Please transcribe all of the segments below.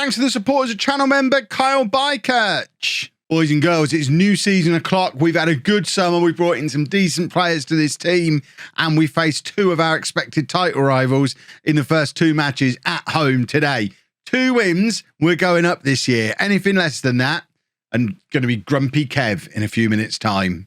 Thanks to the support as a channel member, Kyle Bykirch. Boys and girls, it's new season o'clock. We've had a good summer. We've brought in some decent players to this team, and we faced two of our expected title rivals in the first two matches at home today. 2 wins, we're going up this year. Anything less than that, and going to be Grumpy Kev in a few minutes' time.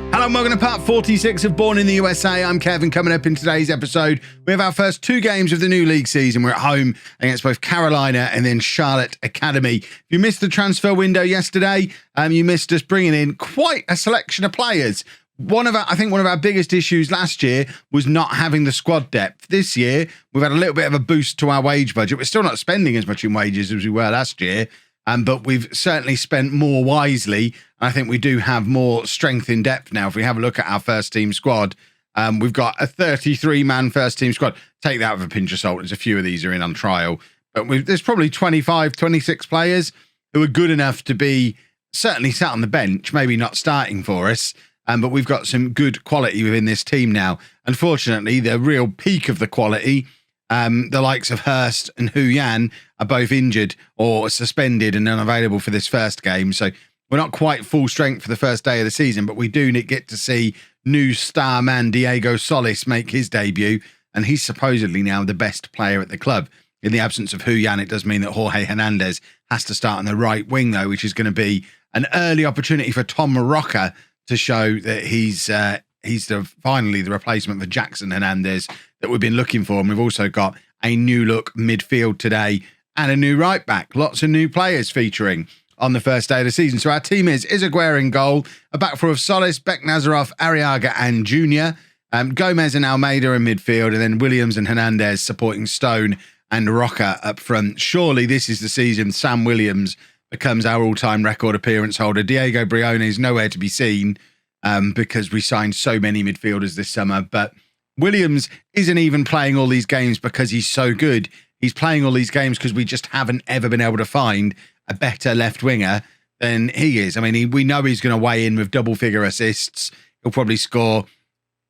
Hello and welcome to part 46 of Bourne in the USA. I'm Kevin. Coming up in today's episode, we have our first 2 games of the new league season. We're at home against both Carolina and then Charlotte Academy. If you missed the transfer window yesterday, you missed us bringing in quite a selection of players. I think one of our biggest issues last year was not having the squad depth. This year, we've had a little bit of a boost to our wage budget. We're still not spending as much in wages as we were last year. But we've certainly spent more wisely. I think we do have more strength in depth now. If we have a look at our first team squad, we've got a 33-man first team squad. Take that with a pinch of salt. There's a few of these are in on trial. But there's probably 25, 26 players who are good enough to be certainly sat on the bench, maybe not starting for us. But we've got some good quality within this team now. Unfortunately, the real peak of the quality, the likes of Hurst and Hu Yan are both injured or suspended and unavailable for this first game. So we're not quite full strength for the first day of the season, but we do get to see new star man Diego Solis make his debut. And he's supposedly now the best player at the club. In the absence of Hu Yan, it does mean that Jorge Hernandez has to start on the right wing, though, which is going to be an early opportunity for Tom Rocca to show that he's finally the replacement for Jackson Hernandez that we've been looking for. And we've also got a new look midfield today and a new right back. Lots of new players featuring on the first day of the season. So our team is Aguero in goal, a back four of Solis, Beknazarov, Arriaga and Junior, Gomez and Almeida in midfield, and then Williams and Hernandez supporting Stone and Rocca up front. Surely this is the season Sam Williams becomes our all-time record appearance holder. Diego Brione is nowhere to be seen because we signed so many midfielders this summer. But Williams isn't even playing all these games because he's so good. He's playing all these games because we just haven't ever been able to find a better left winger than he is. I mean, we know he's going to weigh in with double-figure assists. He'll probably score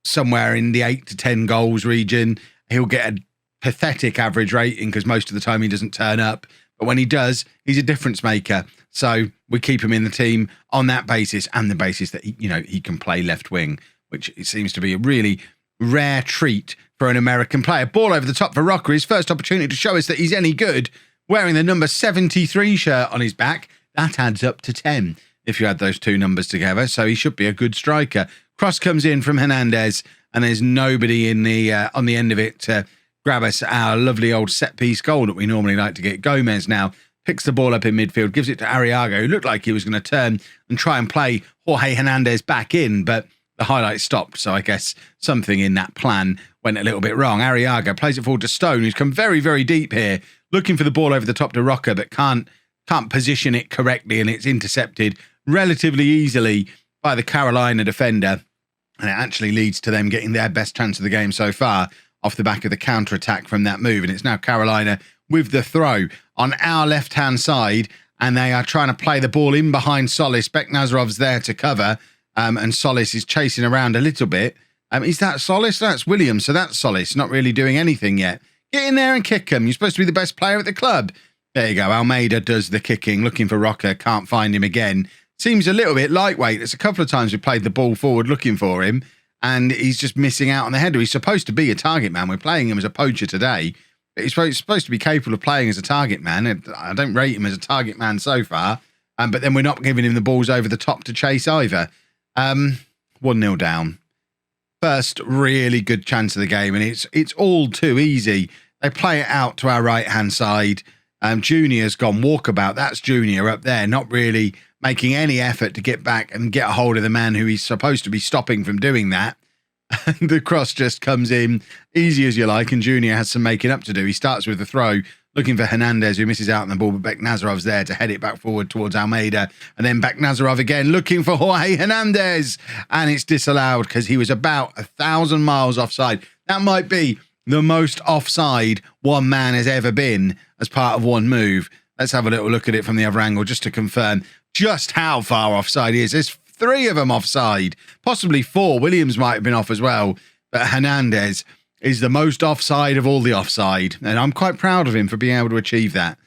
somewhere in the 8 to 10 goals region. He'll get a pathetic average rating because most of the time he doesn't turn up. But when he does, he's a difference maker. So we keep him in the team on that basis and the basis that he can play left wing, which it seems to be a really rare treat for an American player. Ball over the top for Rocca. His first opportunity to show us that he's any good. Wearing the number 73 shirt on his back. That adds up to 10 if you add those two numbers together. So he should be a good striker. Cross comes in from Hernandez and there's nobody in the on the end of it to grab us our lovely old set-piece goal that we normally like to get. Gomez now picks the ball up in midfield, gives it to Arriaga, who looked like he was going to turn and try and play Jorge Hernandez back in, but the highlight stopped. So I guess something in that plan went a little bit wrong. Arriaga plays it forward to Stone, who's come very, very deep here, looking for the ball over the top to Rocca, but can't position it correctly, and it's intercepted relatively easily by the Carolina defender. And it actually leads to them getting their best chance of the game so far off the back of the counter-attack from that move. And it's now Carolina with the throw on our left-hand side, and they are trying to play the ball in behind Solis. Beknazarov's there to cover, and Solis is chasing around a little bit. Is that Solis? That's Williams, so that's Solis, not really doing anything yet. Get in there and kick him. You're supposed to be the best player at the club. There you go. Almeida does the kicking, looking for Rocca, can't find him again. Seems a little bit lightweight. There's a couple of times we played the ball forward looking for him, and he's just missing out on the header. He's supposed to be a target man. We're playing him as a poacher today. But he's supposed to be capable of playing as a target man. I don't rate him as a target man so far, but then we're not giving him the balls over the top to chase either. 1-0 down. First really good chance of the game, and it's all too easy. They play it out to our right-hand side. Junior's gone walkabout. That's Junior up there, not really making any effort to get back and get a hold of the man who he's supposed to be stopping from doing that. The cross just comes in easy as you like, and Junior has some making up to do. He starts with the throw, looking for Hernandez, who misses out on the ball, but Beknazarov's there to head it back forward towards Almeida. And then Beknazarov again, looking for Jorge Hernandez. And it's disallowed because he was about 1,000 miles offside. That might be the most offside one man has ever been as part of one move. Let's have a little look at it from the other angle just to confirm. just how far offside he is. There's 3 of them offside, possibly 4. Williams might have been off as well, but Hernandez is the most offside of all the offside, and I'm quite proud of him for being able to achieve that.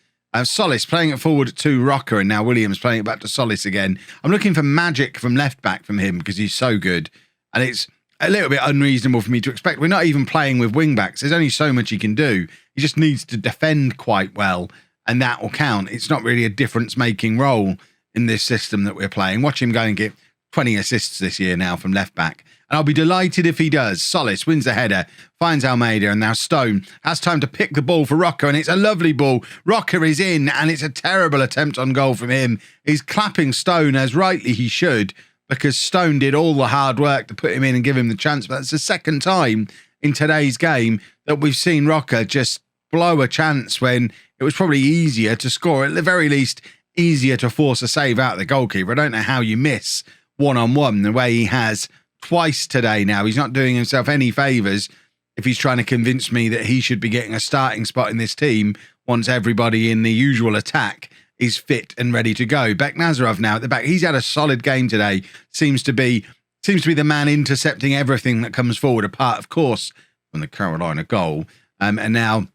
Solis playing it forward to Rocker, and now Williams playing it back to Solis again. I'm looking for magic from left back from him because he's so good, and it's a little bit unreasonable for me to expect. We're not even playing with wing backs. There's only so much he can do. He just needs to defend quite well, and that will count. It's not really a difference-making role in this system that we're playing. Watch him go and get 20 assists this year now from left back. And I'll be delighted if he does. Solis wins the header, finds Almeida, and now Stone has time to pick the ball for Rocker, and it's a lovely ball. Rocker is in, and it's a terrible attempt on goal from him. He's clapping Stone, as rightly he should, because Stone did all the hard work to put him in and give him the chance. But that's the second time in today's game that we've seen Rocker just blow a chance when it was probably easier to score, at the very least, easier to force a save out of the goalkeeper. I don't know how you miss one-on-one the way he has twice today now. He's not doing himself any favours if he's trying to convince me that he should be getting a starting spot in this team once everybody in the usual attack is fit and ready to go. Beknazarov now at the back. He's had a solid game today. Seems to be the man intercepting everything that comes forward, apart, of course, from the Carolina goal. And now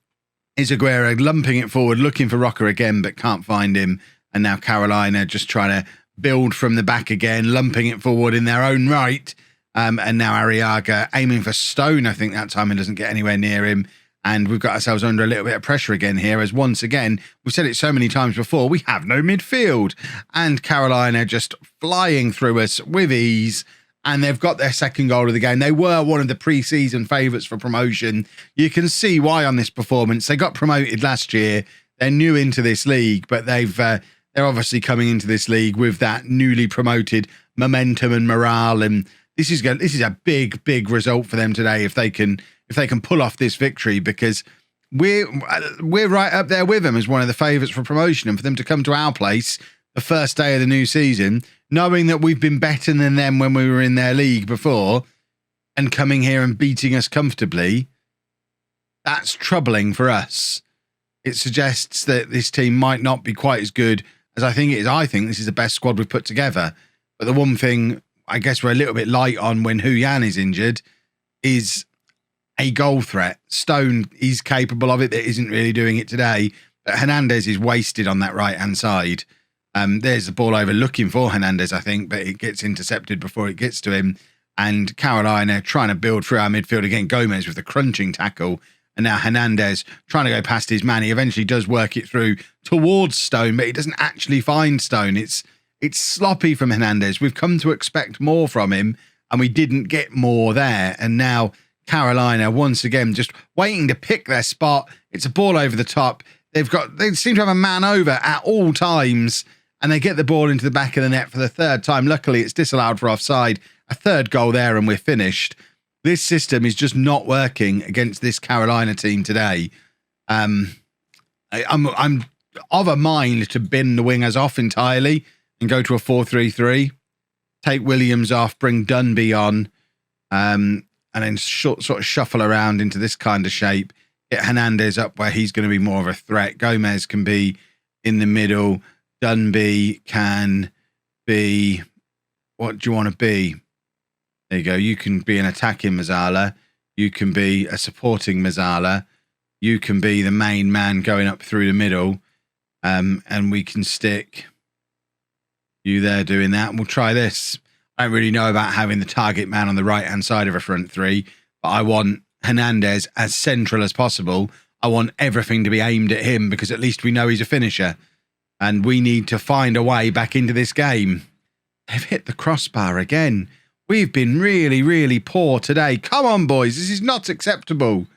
Izaguirre lumping it forward, looking for Rocker again, but can't find him. And now Carolina just trying to build from the back again, lumping it forward in their own right. And now Arriaga aiming for Stone, I think that time, and doesn't get anywhere near him. And we've got ourselves under a little bit of pressure again here, as once again, we've said it so many times before, we have no midfield. And Carolina just flying through us with ease. And they've got their second goal of the game. They were one of the pre-season favourites for promotion. You can see why on this performance. They got promoted last year. They're new into this league, but they're obviously coming into this league with that newly promoted momentum and morale. And this is a big result for them today if they can pull off this victory, because we're right up there with them as one of the favourites for promotion. And for them to come to our place the first day of the new season, knowing that we've been better than them when we were in their league before, and coming here and beating us comfortably, that's troubling for us. It suggests that this team might not be quite as good as I think it is. I think this is the best squad we've put together. But the one thing I guess we're a little bit light on when Huyan is injured is a goal threat. Stone is capable of it, that isn't really doing it today. But Hernandez is wasted on that right-hand side. There's the ball over looking for Hernandez, I think, but it gets intercepted before it gets to him. And Carolina trying to build through our midfield again. Gomez with the crunching tackle. And now Hernandez trying to go past his man. He eventually does work it through towards Stone, but he doesn't actually find Stone. It's sloppy from Hernandez. We've come to expect more from him, and we didn't get more there. And now Carolina, once again, just waiting to pick their spot. It's a ball over the top. They seem to have a man over at all times, and they get the ball into the back of the net for the third time. Luckily, it's disallowed for offside. A third goal there, and we're finished. This system is just not working against this Carolina team today. I'm of a mind to bin the wingers off entirely and go to a 4-3-3. Take Williams off, bring Dunby on, and then sort of shuffle around into this kind of shape. Get Hernandez up where he's going to be more of a threat. Gomez can be in the middle. Dunby can be... What do you want to be? There you go. You can be an attacking Mazzala. You can be a supporting Mazzala. You can be the main man going up through the middle. And we can stick you there doing that. And we'll try this. I don't really know about having the target man on the right-hand side of a front three, but I want Hernandez as central as possible. I want everything to be aimed at him because at least we know he's a finisher. And we need to find a way back into this game. They've hit the crossbar again. We've been really, really poor today. Come on, boys. This is not acceptable.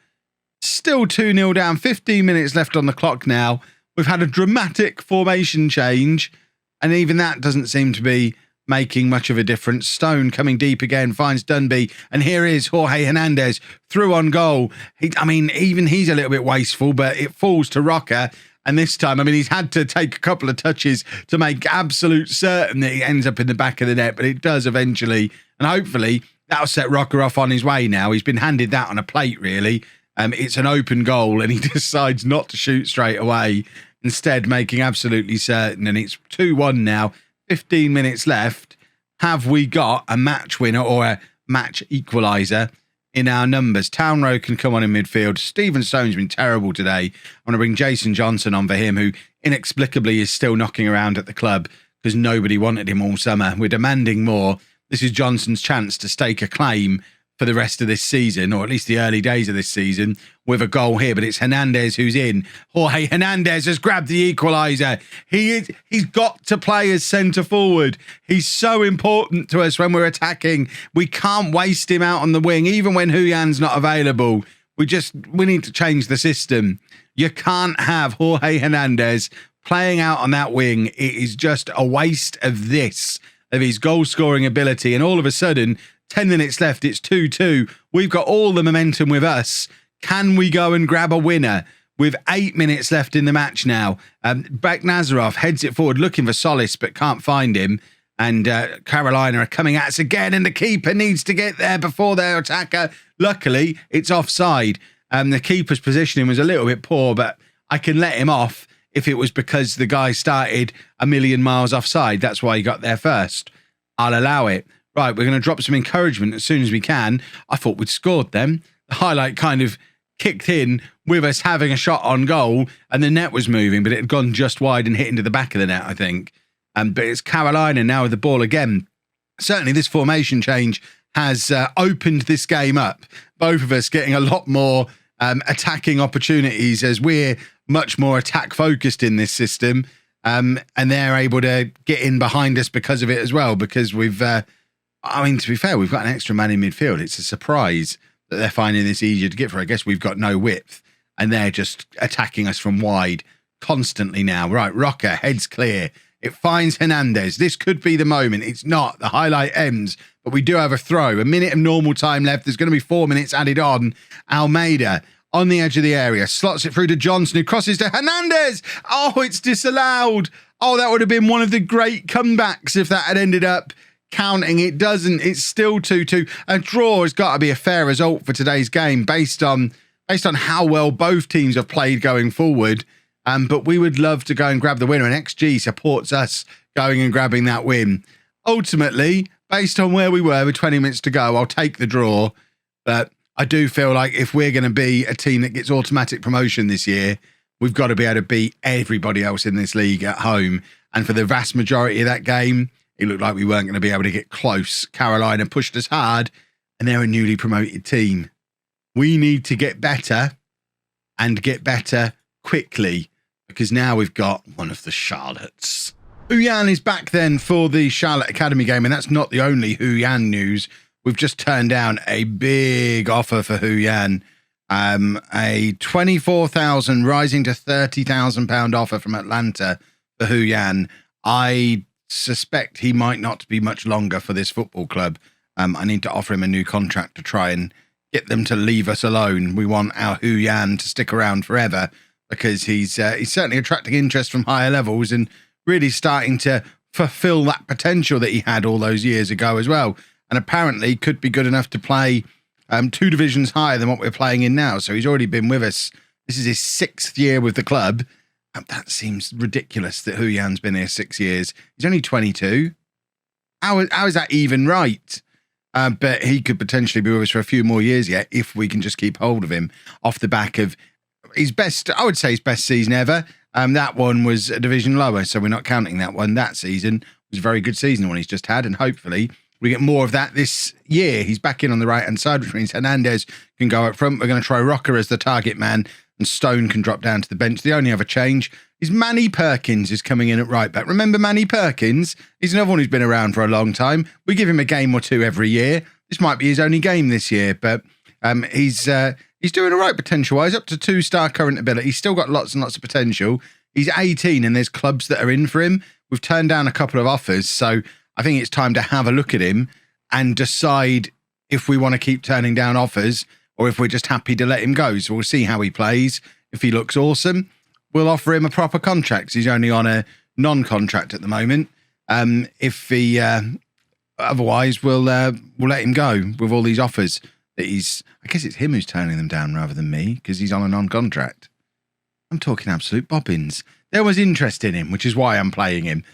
Still 2-0 down. 15 minutes left on the clock now. We've had a dramatic formation change, and even that doesn't seem to be making much of a difference. Stone coming deep again, finds Dunby, and here is Jorge Hernandez through on goal. Even he's a little bit wasteful, but it falls to Rocker. And this time, he's had to take a couple of touches to make absolute certain that he ends up in the back of the net, but it does eventually. And hopefully that'll set Rocker off on his way now. He's been handed that on a plate, really. It's an open goal, and he decides not to shoot straight away, instead making absolutely certain. And it's 2-1 now. 15 minutes left. Have we got a match winner or a match equaliser in our numbers? Town Road can come on in midfield. Stephen Stone's been terrible today. I'm going to bring Jason Johnson on for him, who inexplicably is still knocking around at the club because nobody wanted him all summer. We're demanding more. This is Johnson's chance to stake a claim for the rest of this season, or at least the early days of this season, with a goal here. But it's Hernandez who's in. Jorge Hernandez has grabbed the equaliser. He's got to play as centre forward. He's so important to us when we're attacking. We can't waste him out on the wing, even when Huyan's not available. We need to change the system. You can't have Jorge Hernandez playing out on that wing. It is just a waste of his goal-scoring ability. And all of a sudden, 10 minutes left, it's 2-2. We've got all the momentum with us. Can we go and grab a winner? With 8 minutes left in the match now, Beck Nazarov heads it forward looking for Solis, but can't find him. And Carolina are coming at us again, and the keeper needs to get there before their attacker. Luckily, it's offside. The keeper's positioning was a little bit poor, but I can let him off if it was because the guy started a million miles offside. That's why he got there first. I'll allow it. Right, we're going to drop some encouragement as soon as we can. I thought we'd scored them. The highlight kind of kicked in with us having a shot on goal, and the net was moving, but it had gone just wide and hit into the back of the net, I think. But it's Carolina now with the ball again. Certainly this formation change has opened this game up. Both of us getting a lot more attacking opportunities as we're much more attack-focused in this system. And they're able to get in behind us because of it as well, because we've... to be fair, we've got an extra man in midfield. It's a surprise that they're finding this easier to get for. I guess we've got no width, and they're just attacking us from wide constantly now. Right, Rocker, heads clear. It finds Hernandez. This could be the moment. It's not. The highlight ends, but we do have a throw. A minute of normal time left. There's going to be 4 minutes added on. Almeida on the edge of the area. Slots it through to Johnson, who crosses to Hernandez. Oh, it's disallowed. Oh, that would have been one of the great comebacks if that had ended up counting. It doesn't. It's still 2-2. A draw has got to be a fair result for today's game based on how well both teams have played going forward. But we would love to go and grab the winner, and XG supports us going and grabbing that win. Ultimately, based on where we were with 20 minutes to go, I'll take the draw. But I do feel like if we're going to be a team that gets automatic promotion this year, we've got to be able to beat everybody else in this league at home. And for the vast majority of that game, it looked like we weren't going to be able to get close. Carolina pushed us hard, and they're a newly promoted team. We need to get better and get better quickly, because now we've got one of the Charlottes. Huyan is back then for the Charlotte Academy game, and that's not the only Huyan news. We've just turned down a big offer for Huyan. A 24,000 rising to £30,000 offer from Atlanta for Huyan. I suspect he might not be much longer for this football club. I need to offer him a new contract to try and get them to leave us alone. We want our Huyan to stick around forever, because he's certainly attracting interest from higher levels and really starting to fulfill that potential that he had all those years ago as well. And apparently could be good enough to play 2 divisions higher than what we're playing in now. So he's already been with us. This is his 6th year with the club. That seems ridiculous that Huyan's been here 6 years. He's only 22. How is that even right? But he could potentially be with us for a few more years yet if we can just keep hold of him off the back of his best, I would say his best season ever. That one was a division lower, so we're not counting that one. That season was a very good season, the one he's just had, and hopefully we get more of that this year. He's back in on the right-hand side, which means Hernandez can go up front. We're going to try Rocker as the target man, and Stone can drop down to the bench. The only other change is Manny Perkins is coming in at right back. Remember Manny Perkins? He's another one who's been around for a long time. We give him a game or two every year. This might be his only game this year, but he's doing all right potential-wise, up to 2-star current ability. He's still got lots and lots of potential. He's 18 and there's clubs that are in for him. We've turned down a couple of offers, so I think it's time to have a look at him and decide if we want to keep turning down offers or if we're just happy to let him go. So we'll see how he plays. If he looks awesome, we'll offer him a proper contract. He's only on a non-contract at the moment. If he otherwise, we'll let him go with all these offers. I guess it's him who's turning them down rather than me, because he's on a non-contract. I'm talking absolute bobbins. There was interest in him, which is why I'm playing him.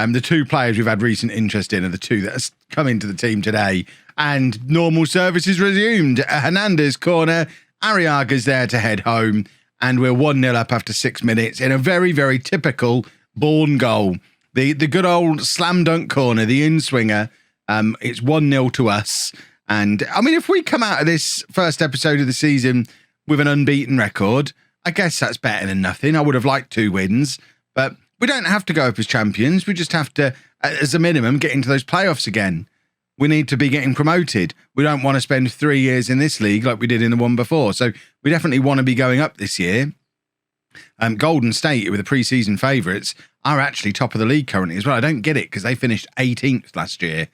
The two players we've had recent interest in are the two that have come into the team today. And normal services resumed. Hernandez corner. Arriaga's there to head home. And we're 1-0 up after 6 minutes in a very, very typical Bourne goal. The good old slam dunk corner, the in-swinger. It's 1-0 to us. And, I mean, if we come out of this first episode of the season with an unbeaten record, I guess that's better than nothing. I would have liked 2 wins. But we don't have to go up as champions. We just have to, as a minimum, get into those playoffs again. We need to be getting promoted. We don't want to spend 3 years in this league like we did in the one before. So we definitely want to be going up this year. Golden State, who were the pre-season favourites, are actually top of the league currently as well. I don't get it because they finished 18th last year.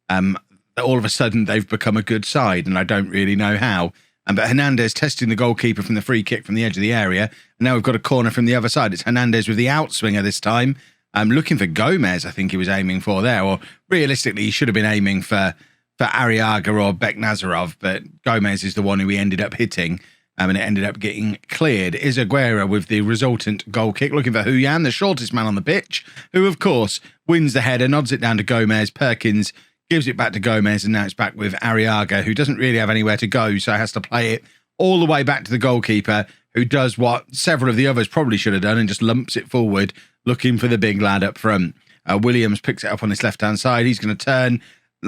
All of a sudden, they've become a good side, and I don't really know how. But Hernandez testing the goalkeeper from the free kick from the edge of the area. And now we've got a corner from the other side. It's Hernandez with the outswinger this time. Looking for Gomez, I think he was aiming for there. Or realistically, he should have been aiming for Arriaga or Beknazarov. But Gomez is the one who he ended up hitting. And it ended up getting cleared. Aguero with the resultant goal kick. Looking for Huyan, the shortest man on the pitch. Who, of course, wins the header, nods it down to Gomez. Perkins gives it back to Gomez, and now it's back with Arriaga, who doesn't really have anywhere to go, so has to play it all the way back to the goalkeeper, who does what several of the others probably should have done and just lumps it forward, looking for the big lad up front. Williams picks it up on his left-hand side. He's going to turn.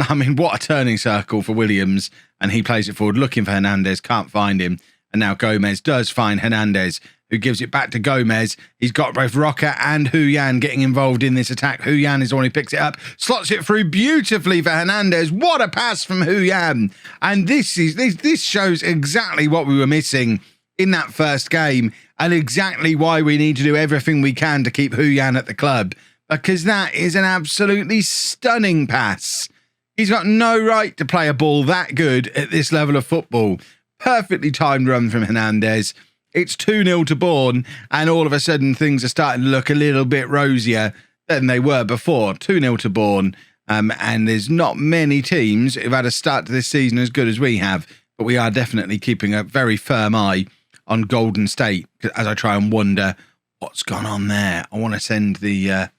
I mean, what a turning circle for Williams, and he plays it forward, looking for Hernandez, can't find him. And now Gomez does find Hernandez, who gives it back to Gomez. He's got both Roca and Huyan getting involved in this attack. Huyan is the one who picks it up, slots it through beautifully for Hernandez. What a pass from Huyan. And this shows exactly what we were missing in that first game and exactly why we need to do everything we can to keep Huyan at the club, because that is an absolutely stunning pass. He's got no right to play a ball that good at this level of football. Perfectly timed run from Hernandez. It's 2-0 to Bourne, and all of a sudden things are starting to look a little bit rosier than they were before. 2-0 to Bourne, and there's not many teams who've had a start to this season as good as we have, but we are definitely keeping a very firm eye on Golden State as I try and wonder what's gone on there. I want to send the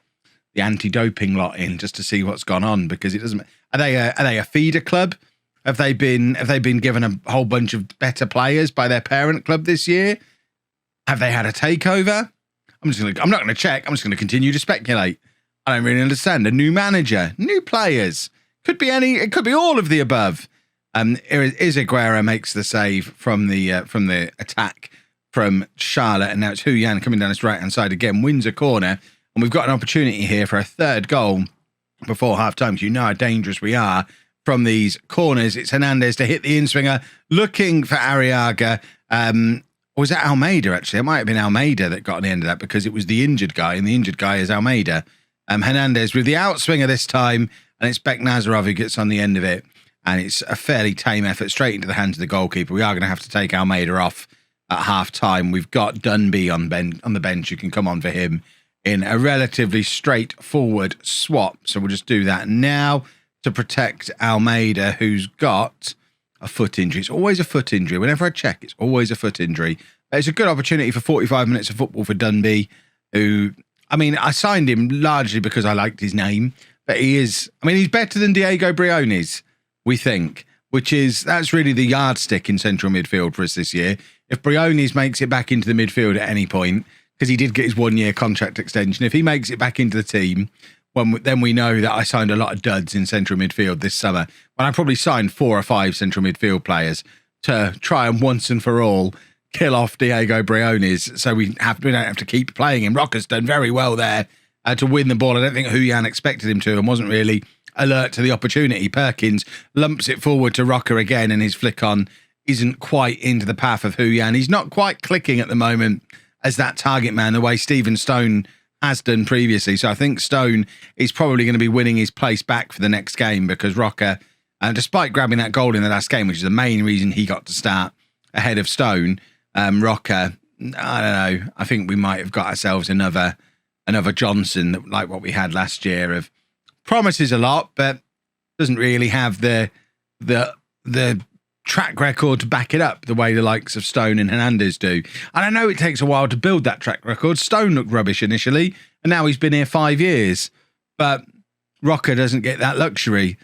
anti-doping lot in just to see what's gone on, because it doesn't. Are they a feeder club? Have they been given a whole bunch of better players by their parent club this year? Have they had a takeover? I'm not going to check. I'm just going to continue to speculate. I don't really understand. A new manager, new players. Could be any. It could be all of the above. Aguero makes the save from the attack from Charlotte, and now it's Huyan coming down his right hand side again, wins a corner, and we've got an opportunity here for a third goal before half time. So you know how dangerous we are from these corners. It's Hernandez to hit the in-swinger, looking for Arriaga. Or was that Almeida, actually? It might have been Almeida that got on the end of that, because it was the injured guy, and the injured guy is Almeida. Hernandez with the outswinger this time, and it's Beknazarov who gets on the end of it. And it's a fairly tame effort straight into the hands of the goalkeeper. We are going to have to take Almeida off at half-time. We've got Dunby on the bench. You can come on for him in a relatively straightforward swap. So we'll just do that now to protect Almeida, who's got a foot injury. It's always a foot injury. Whenever I check, it's always a foot injury. But it's a good opportunity for 45 minutes of football for Dunby, who, I mean, I signed him largely because I liked his name. But he's better than Diego Briones, we think, that's really the yardstick in central midfield for us this year. If Briones makes it back into the midfield at any point, because he did get his 1-year contract extension, if he makes it back into the team, then we know that I signed a lot of duds in central midfield this summer. When I probably signed 4 or 5 central midfield players to try and once and for all kill off Diego Briones, so we don't have to keep playing him. Roca's done very well there to win the ball. I don't think Huyan expected him to and wasn't really alert to the opportunity. Perkins lumps it forward to Roca again, and his flick on isn't quite into the path of Huyan. He's not quite clicking at the moment as that target man the way Stephen Stone has done previously. So I think Stone is probably going to be winning his place back for the next game, because Roca, despite grabbing that goal in the last game, which is the main reason he got to start ahead of Stone, Roca, I don't know, I think we might have got ourselves another Johnson like what we had last year, of promises a lot, but doesn't really have the track record to back it up the way the likes of Stone and Hernandez do. And I know it takes a while to build that track record. Stone looked rubbish initially, and now he's been here 5 years. But Rocker doesn't get that luxury.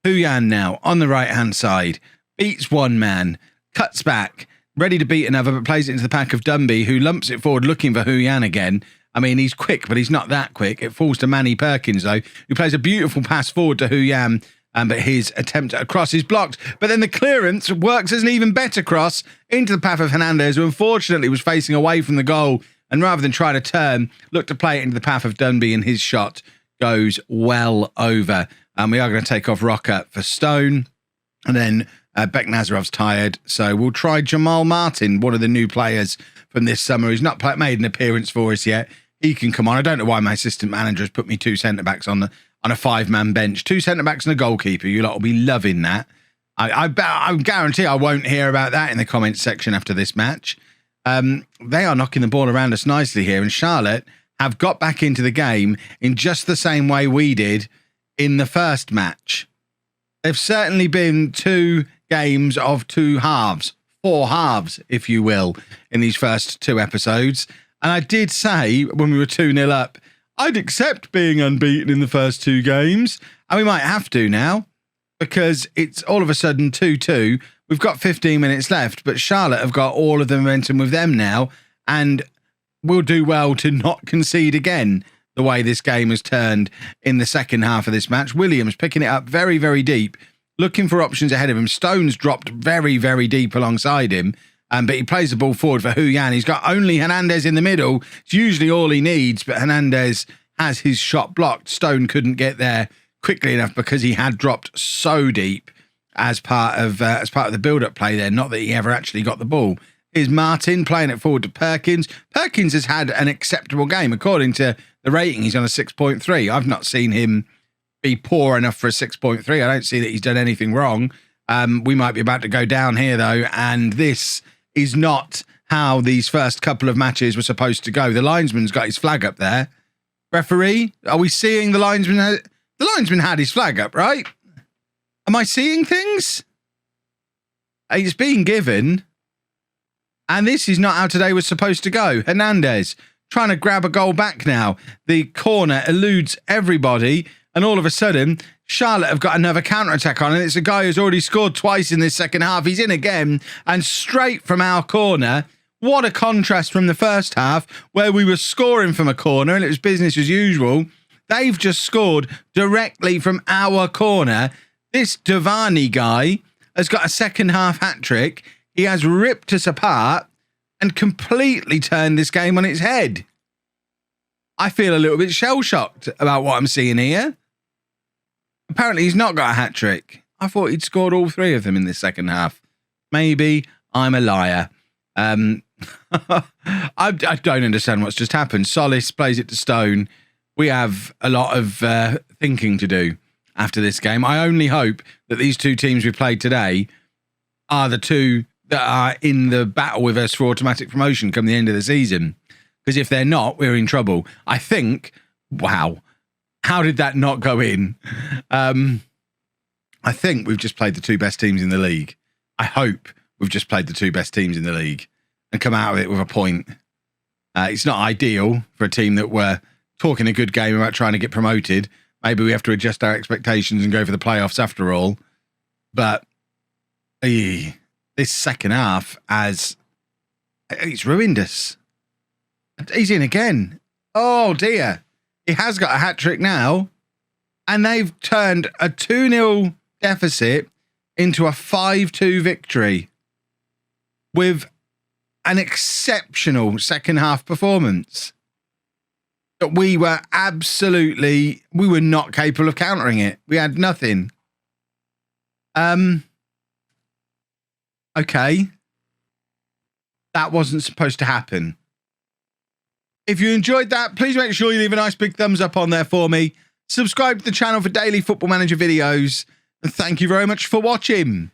Huyan now on the right-hand side. Beats one man. Cuts back. Ready to beat another, but plays it into the pack of Dunby, who lumps it forward looking for Huyan again. I mean, he's quick, but he's not that quick. It falls to Manny Perkins, though, who plays a beautiful pass forward to Huyan, but his attempt at a cross is blocked. But then the clearance works as an even better cross into the path of Hernandez, who unfortunately was facing away from the goal, and rather than try to turn, looked to play it into the path of Dunby, and his shot goes well over. And we are going to take off Rocker for Stone, and then Beck Nazarov's tired, so we'll try Jamal Martin, one of the new players from this summer, who's not made an appearance for us yet. He can come on. I don't know why my assistant manager has put me 2 centre-backs on a 5-man bench. 2 centre-backs and a goalkeeper. You lot will be loving that. I guarantee I won't hear about that in the comments section after this match. They are knocking the ball around us nicely here, and Charlotte have got back into the game in just the same way we did in the first match. They've certainly been 2 games of 2 halves, 4 halves, if you will, in these first 2 episodes. And I did say when we were 2-0 up, I'd accept being unbeaten in the first 2 games. And we might have to now, because it's all of a sudden 2-2. We've got 15 minutes left, but Charlotte have got all of the momentum with them now, and we'll do well to not concede again the way this game has turned in the second half of this match. Williams picking it up very, very deep, looking for options ahead of him. Stone's dropped very, very deep alongside him, but he plays the ball forward for Huyan. He's got only Hernandez in the middle. It's usually all he needs, but Hernandez has his shot blocked. Stone couldn't get there quickly enough because he had dropped so deep as part of the build-up play there, not that he ever actually got the ball. Here's Martin playing it forward to Perkins. Perkins has had an acceptable game. According to the rating, he's on a 6.3. I've not seen him be poor enough for a 6.3. I don't see that he's done anything wrong. We might be about to go down here, though, and this is not how these first couple of matches were supposed to go. The linesman's got his flag up there. Referee, are we seeing the linesman? The linesman had his flag up, right? Am I seeing things? It's being given. And this is not how today was supposed to go. Hernandez trying to grab a goal back now. The corner eludes everybody. And all of a sudden, Charlotte have got another counter-attack on. And it's a guy who's already scored twice in this second half. He's in again and straight from our corner. What a contrast from the first half where we were scoring from a corner and it was business as usual. They've just scored directly from our corner. This Devani guy has got a second half hat-trick. He has ripped us apart and completely turned this game on its head. I feel a little bit shell-shocked about what I'm seeing here. Apparently, he's not got a hat-trick. I thought he'd scored all 3 of them in this second half. Maybe I'm a liar. I don't understand what's just happened. Solis plays it to Stone. We have a lot of thinking to do after this game. I only hope that these 2 teams we played today are the 2 that are in the battle with us for automatic promotion come the end of the season. Because if they're not, we're in trouble. I think, wow, how did that not go in? I think we've just played the 2 best teams in the league. I hope we've just played the 2 best teams in the league and come out of it with a point. It's not ideal for a team that were talking a good game about trying to get promoted. Maybe we have to adjust our expectations and go for the playoffs after all. But this second half, it's ruined us. He's in again. Oh, dear. He has got a hat-trick now. And they've turned a 2-0 deficit into a 5-2 victory with an exceptional second half performance. That we were not capable of countering it. We had nothing. Okay. That wasn't supposed to happen. If you enjoyed that, please make sure you leave a nice big thumbs up on there for me. Subscribe to the channel for daily Football Manager videos. And thank you very much for watching.